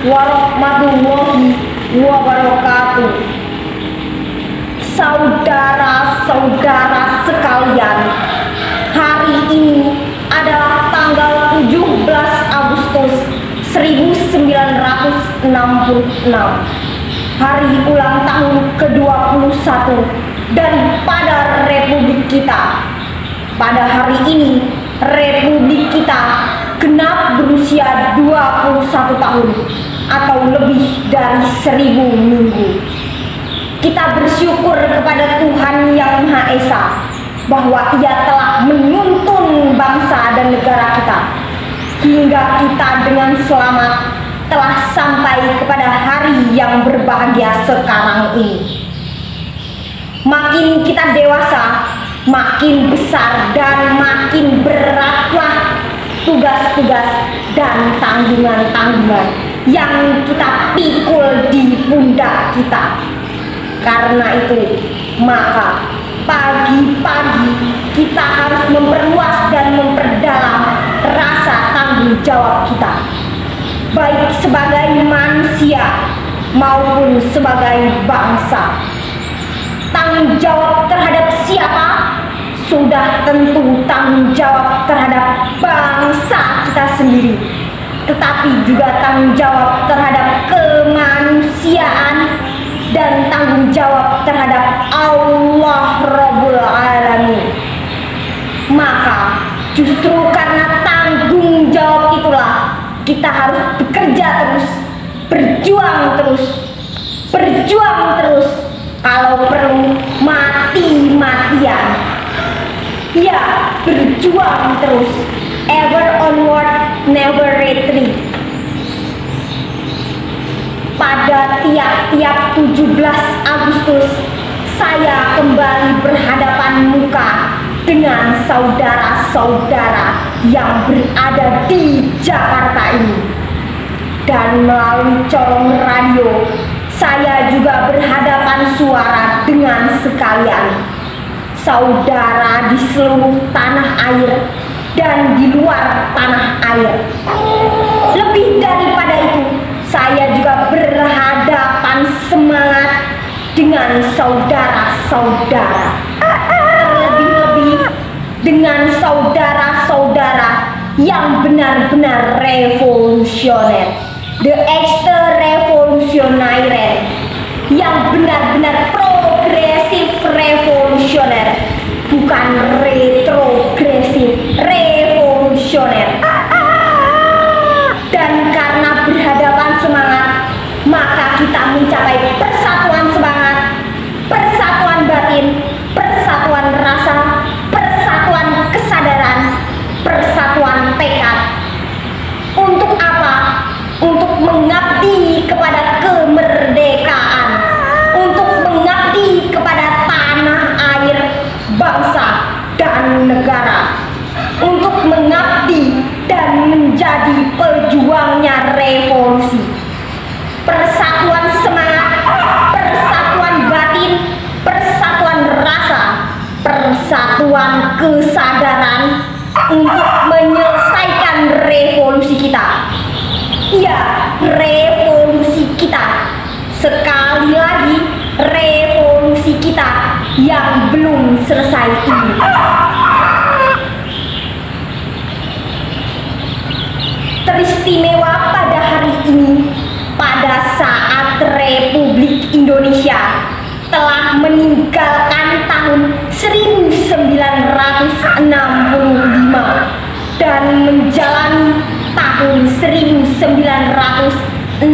warahmatullahi wabarakatuh. Saudara-saudara sekalian, hari ini adalah tanggal 17 Agustus 1966, hari ulang tahun ke-21 daripada Republik kita. Pada hari ini, Republik kita genap berusia 21 tahun atau lebih dari 1000 minggu. Kita bersyukur kepada Tuhan Yang Maha Esa bahwa Ia telah menuntun bangsa dan negara kita hingga kita dengan selamat telah sampai kepada hari yang berbahagia sekarang ini. Makin kita dewasa, makin besar dan makin beratlah tugas-tugas dan tanggungan-tanggungan yang kita pikul di pundak kita. Karena itu, maka pagi-pagi kita harus memperluas dan memperdalam rasa tanggung jawab kita, baik sebagai manusia maupun sebagai bangsa. Tanggung jawab terhadap siapa? Sudah tentu tanggung jawab terhadap bangsa kita sendiri, tetapi juga tanggung jawab terhadap kemanusiaan dan tanggung jawab terhadap Allah Rabbul Alamin. Maka justru karena tanggung jawab itulah kita harus bekerja terus, berjuang terus, kalau perlu mati-matian. Ya, berjuang terus, ever onward, never retreat. Pada tiap-tiap 17 Agustus, saya kembali berhadapan muka dengan saudara-saudara yang berada di Jakarta ini. Dan melalui corong radio, saya juga berhadapan suara dengan sekalian saudara di seluruh tanah air dan di luar tanah air. Lebih daripada itu, saya juga berhadapan semangat dengan saudara-saudara, terlebih-lebih dengan saudara-saudara yang benar-benar revolusioner, the extra revolusioner, yang benar-benar progresif revolusioner, bukan retrogresif revolusioner. Dan karena berhadapan semangat, maka kita mencapai persatuan semangat, persatuan batin, persatuan rasa, persatuan kesadaran, persatuan tekad. Untuk apa? Untuk mengabdi kepada kemerdekaan, untuk mengabdi kepada tanah air, bangsa, dan negara, untuk mengabdi dan menjadi pejuangnya revolusi. Persatuan semangat, persatuan batin, persatuan rasa, persatuan kesadaran untuk menyelesaikan revolusi kita. Ya, revolusi kita. Sekali lagi, revolusi kita yang belum selesai ini. Teristimewa pada hari ini, pada saat Republik Indonesia telah meninggalkan tahun 1965 dan menjalani tahun 1966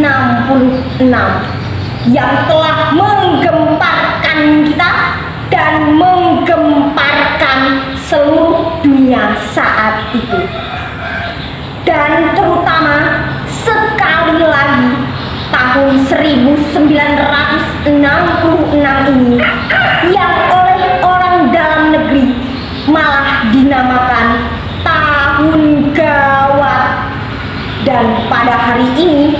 yang telah menggemparkan kita dan menggemparkan seluruh dunia saat itu. Dan terutama sekali lagi tahun 1966 ini yang oleh orang dalam negeri malah dinamakan tahun gawat. Dan pada hari ini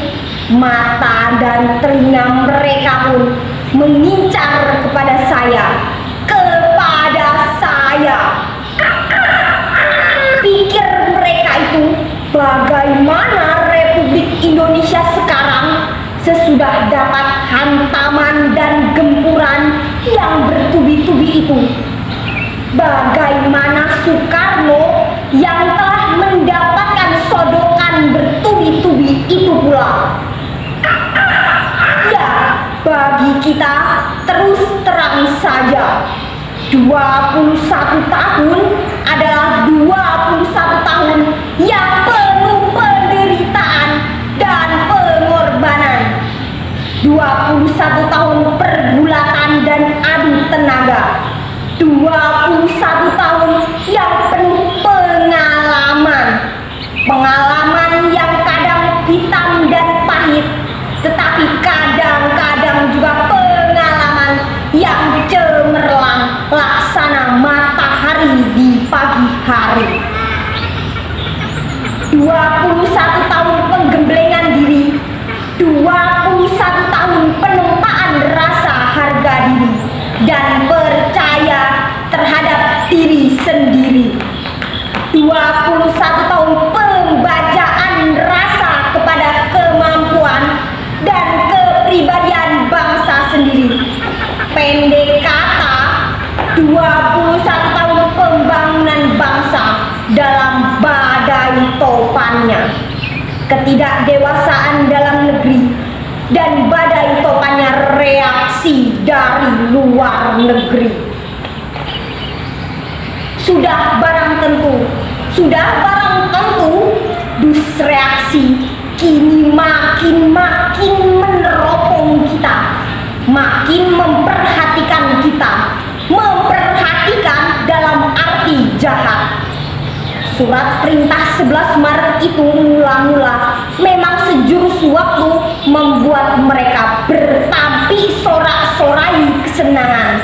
mata dan telinga mereka pun mengincar kepada saya. Pikir mereka itu bagaimana Republik Indonesia sekarang sesudah dapat hantaman dan gempuran yang bertubi-tubi itu. Bagaimana Soekarno yang telah mendapatkan sodokan bertubi-tubi itu pula? Ya, bagi kita terus terang saja, 21 tahun adalah 21 tahun yang penuh penderitaan dan pengorbanan. 21 tahun pergulatan dan adu tenaga. 21 tahun yang penuh pengalaman. Pengalaman yang kadang hitam dan pahit, tetapi kadang-kadang juga pengalaman yang cemerlang laksana matahari di pagi hari. 21 tahun penggemblengan diri, 21 tahun penempaan rasa harga diri dan percaya terhadap diri sendiri. 21 tahun pembacaan rasa kepada kemampuan dan kepribadian bangsa sendiri. Pendek kata, 21 tahun pembangunan bangsa dalam badai topannya. Ketidakdewasaan dalam negeri dan badai topannya reaksi dari luar negeri. Sudah barang tentu dus reaksi kini makin meneropong kita, makin memperhatikan kita, memperhatikan dalam arti jahat. Surat perintah 11 Maret itu mula-mula memang sejurus waktu membuat mereka bertampi sorak-sorai kesenangan.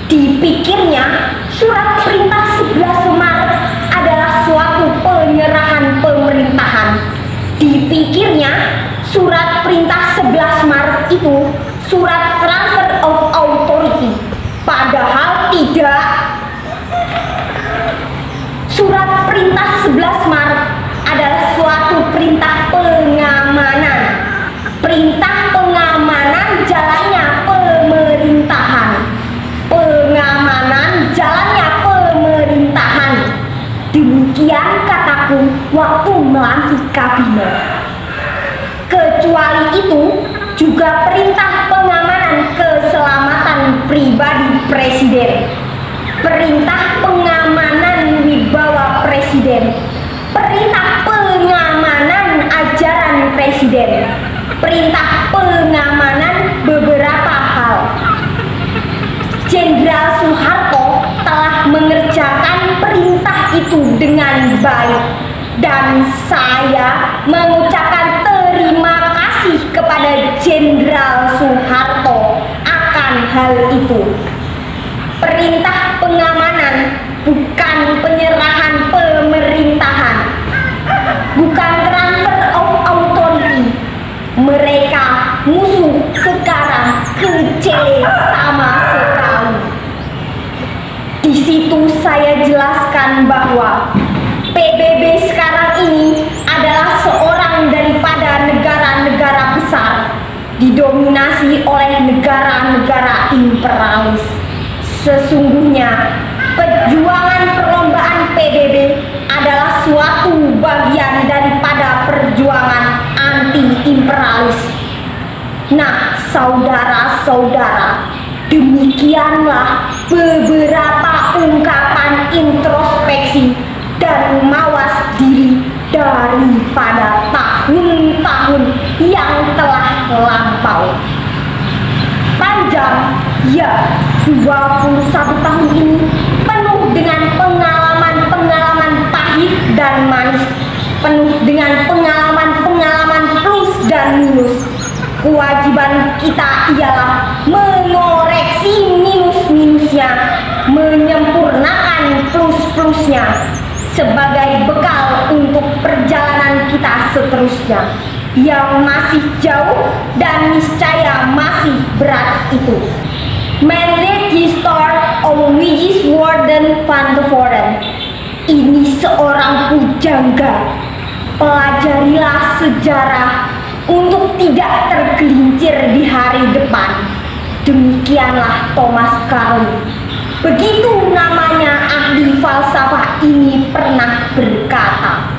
Dipikirnya surat perintah 11 Maret adalah suatu penyerahan pemerintahan. Dipikirnya surat perintah 11 Maret itu surat transfer of authority. Padahal tidak. Surat perintah 11 Maret adalah suatu perintah pengamanan. Perintah pengamanan jalannya pemerintahan. Pengamanan jalannya pemerintahan. Demikian kataku waktu melantik kabinet. Kecuali itu juga perintah pengamanan keselamatan pribadi presiden, perintah pengamanan wibawa presiden, perintah pengamanan ajaran presiden, perintah pengamanan beberapa hal. Jenderal Soeharto telah mengerjakan perintah itu dengan baik dan saya mengucapkan terima kasih kepada Jenderal Soeharto akan hal itu. Perintah pengamanan bukan penyerahan pemerintahan, bukan transfer of authority. Mereka musuh sekarang kecil sama sekali. Di situ saya jelaskan bahwa PBB sekarang ini adalah seorang daripada negara-negara besar didominasi oleh negara-negara imperialis. Sesungguhnya perjuangan perlombaan PBB adalah suatu bagian daripada perjuangan anti-imperialis. Nah, saudara-saudara, demikianlah beberapa ungkapan introspeksi dan mawas diri daripada tahun-tahun yang telah lampau. Panjang, ya, 21 tahun ini penuh dengan pengalaman-pengalaman pahit dan manis, penuh dengan pengalaman-pengalaman plus dan minus. Kewajiban kita ialah mengoreksi minus-minusnya, menyempurnakan plus-plusnya sebagai bekal untuk perjalanan kita seterusnya yang masih jauh dan niscaya masih berat itu. Menurut Historia of Wijswoorden van Tevoren, ini seorang pujangga. Pelajarilah sejarah untuk tidak tergelincir di hari depan. Demikianlah Thomas Carlyle. Begitu namanya ahli falsafah ini pernah berkata.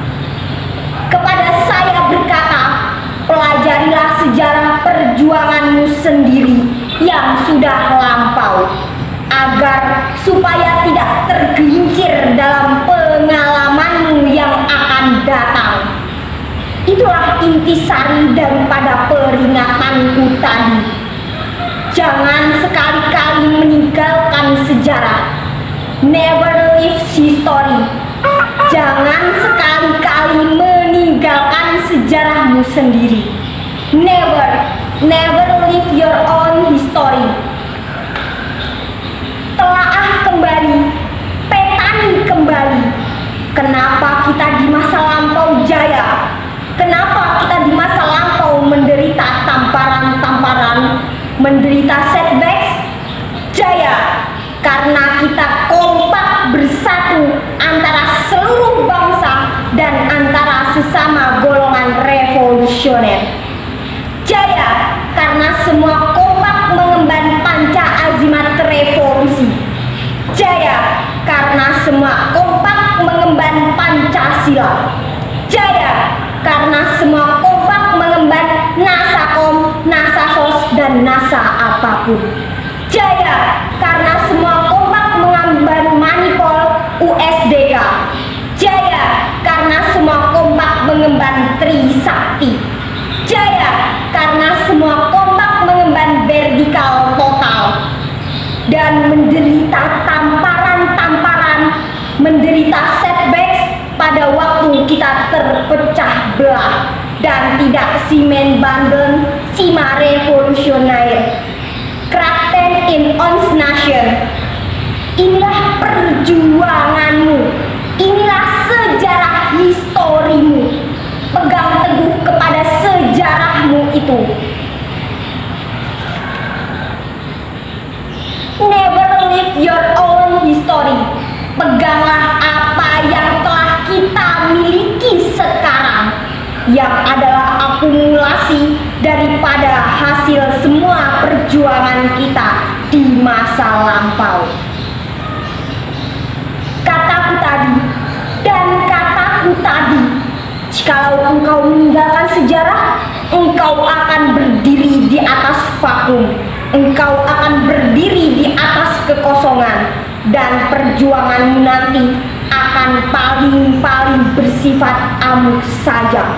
Kepada saya berkata, pelajarilah sejarah perjuanganmu sendiri yang sudah lampau, agar supaya tidak tergelincir dalam pengalamanmu yang akan datang. Itulah intisari daripada peringatanku tadi. Jangan sekali-kali meninggalkan sejarah. Never leave history. Jangan sekali-kali meninggalkan sejarahmu sendiri. Never leave your own history. Telaah kembali, petani kembali. Kenapa kita di masa lampau jaya? Kenapa kita di masa lampau menderita tamparan-tamparan, menderita setbacks? Jaya, karena kita kompak bersatu antara seluruh bangsa dan antara sesama golongan revolusioner. Jaya, karena semua kompak mengemban panca azimat revolusi. Jaya, karena semua kompak mengemban Pancasila. Jaya, karena semua kompak mengemban Nasakom, Nasasos, dan Nasa apapun. Jaya, karena semua kompak mengemban Manipol, USDK. Jaya, karena semua kompak mengemban Trisakti. Jaya, karena semua kompak mengemban vertikal total. Dan menderita tamparan-tamparan, menderita setbacks pada waktu kita terpecah belah dan tidak simen banden sima revolusioner. Kraten in ons nation. Inilah perjuanganmu. Inilah sejarah historimu. Pegang teguh kepada sejarahmu itu. Never leave your own history. Peganglah apa yang telah kita miliki sekarang, yang adalah akumulasi daripada hasil semua perjuangan kita di masa lampau. Kataku tadi dan kataku tadi, jikalau engkau meninggalkan sejarah, engkau akan berdiri di atas vakum. Engkau akan berdiri di atas kekosongan, dan perjuanganmu nanti akan paling-paling bersifat amuk saja,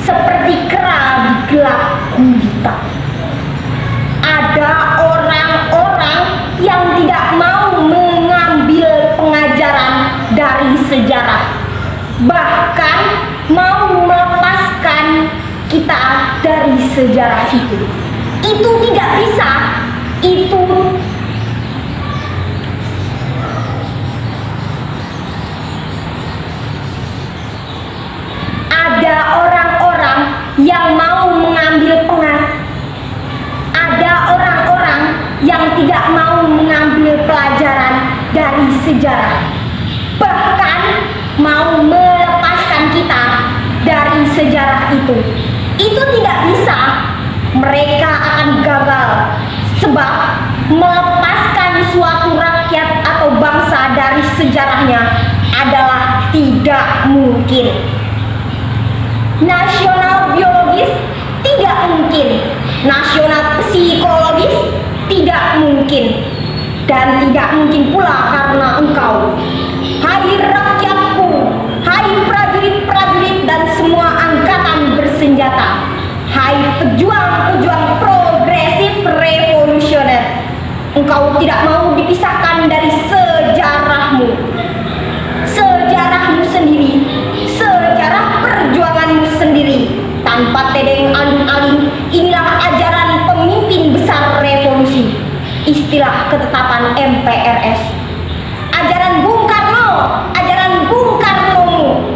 seperti kera di gelap gulita. Ada orang-orang yang tidak mau mengambil pengajaran dari sejarah, bahkan mau melepaskan kita dari sejarah itu. Itu tidak bisa. Itu ada orang-orang yang mau mengambil ada orang-orang yang tidak mau mengambil pelajaran dari sejarah, bahkan mau melepaskan kita dari sejarah itu. Itu tidak bisa. Mereka akan gagal, sebab melepaskan suatu rakyat atau bangsa dari sejarahnya adalah tidak mungkin. Nasional biologis tidak mungkin, nasional psikologis tidak mungkin, dan tidak mungkin pula karena engkau, hai rakyatku, hai prajurit-prajurit dan semua angkatan bersenjata, hai pejuang-pejuang progresif revolusioner, engkau tidak mau dipisahkan dari sejarahmu, sejarahmu sendiri, sejarah perjuanganmu sendiri. Tanpa tedeng aling-aling, inilah ajaran pemimpin besar revolusi, istilah ketetapan MPRS, ajaran Bung Karno, ajaran Bung Karnomu.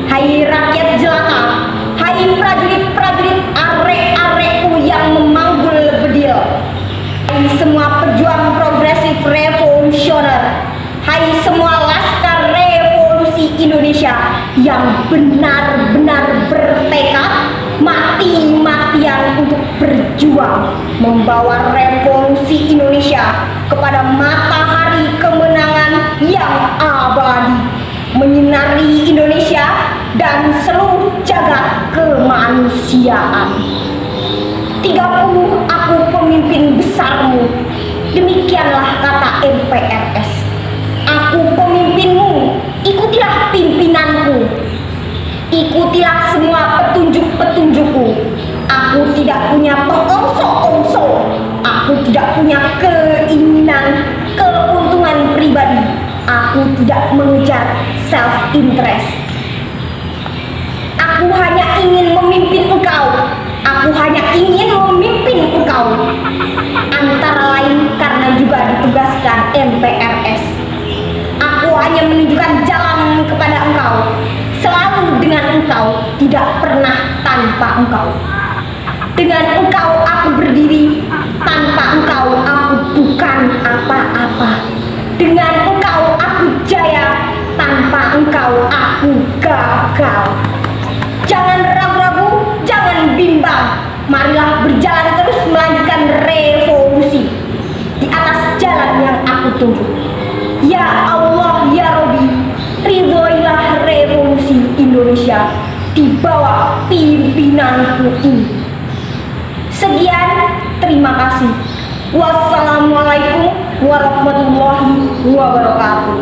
Hai rakyat jelata, hai prajurit-prajurit arek-arekku yang memanggul bedil, hai semua pejuang progresif revolusioner, hai semua laskar revolusi Indonesia yang benar-benar bertekad mati berjuang membawa revolusi Indonesia kepada matahari kemenangan yang abadi, menyinari Indonesia dan seluruh jagat kemanusiaan. 30 aku pemimpin besarmu, demikianlah kata MPRS. Aku pemimpinmu, ikutilah pimpinanku, ikutilah semua petunjuk-petunjukku. Aku tidak punya pengongso-ongso, aku tidak punya keinginan, keuntungan pribadi, aku tidak mengejar self-interest. Aku hanya ingin memimpin engkau, aku hanya ingin memimpin engkau. Antara lain karena juga ditugaskan MPRS. Aku hanya menunjukkan jalan kepada engkau, selalu dengan engkau, tidak pernah tanpa engkau. Dengan engkau aku berdiri, tanpa engkau aku bukan apa-apa. Dengan engkau aku jaya, tanpa engkau aku gagal. Jangan ragu-ragu, jangan bimbang. Marilah berjalan terus melanjutkan revolusi di atas jalan yang aku tunjuk. Ya Allah, ya Robbi, ridhoilah revolusi Indonesia di bawah pimpinanku ini. Sekian, terima kasih. Wassalamualaikum warahmatullahi wabarakatuh.